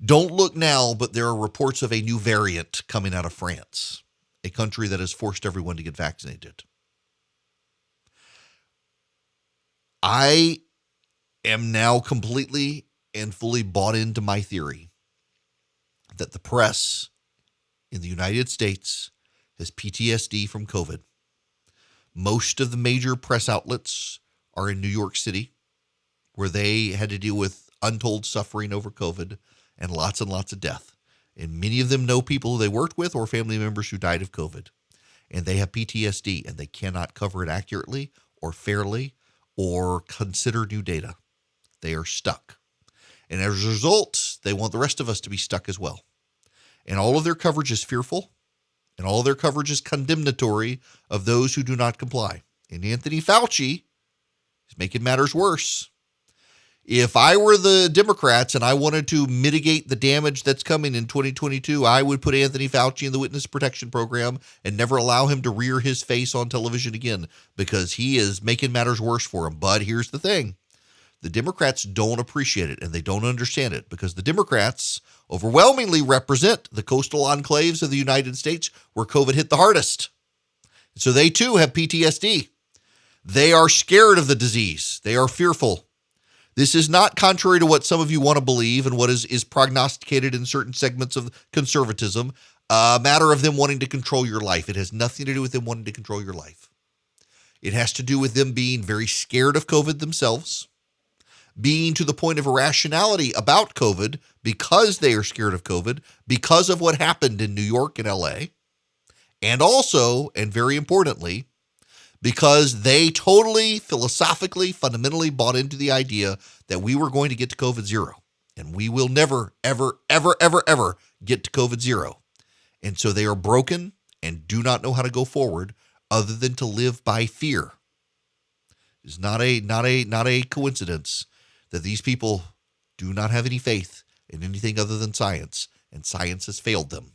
Don't look now, but there are reports of a new variant coming out of France, a country that has forced everyone to get vaccinated. I am now completely and fully bought into my theory that the press in the United States has PTSD from COVID. Most of the major press outlets are in New York City, where they had to deal with untold suffering over COVID and lots of death. And many of them know people they worked with or family members who died of COVID. And they have PTSD and they cannot cover it accurately or fairly or consider new data. They are stuck. And as a result, they want the rest of us to be stuck as well. And all of their coverage is fearful, and all of their coverage is condemnatory of those who do not comply. And Anthony Fauci is making matters worse. If I were the Democrats and I wanted to mitigate the damage that's coming in 2022, I would put Anthony Fauci in the witness protection program and never allow him to rear his face on television again, because he is making matters worse for him. But here's the thing. The Democrats don't appreciate it and they don't understand it, because the Democrats overwhelmingly represent the coastal enclaves of the United States where COVID hit the hardest. So they too have PTSD. They are scared of the disease. They are fearful. This is not contrary to what some of you want to believe and what is prognosticated in certain segments of conservatism, a matter of them wanting to control your life. It has nothing to do with them wanting to control your life. It has to do with them being very scared of COVID themselves, being to the point of irrationality about COVID because they are scared of COVID, because of what happened in New York and LA, and also, and very importantly, because they totally, philosophically, fundamentally bought into the idea that we were going to get to COVID zero. And we will never, ever, ever, ever, ever get to COVID zero. And so they are broken and do not know how to go forward other than to live by fear. It's not a coincidence that these people do not have any faith in anything other than science, and science has failed them.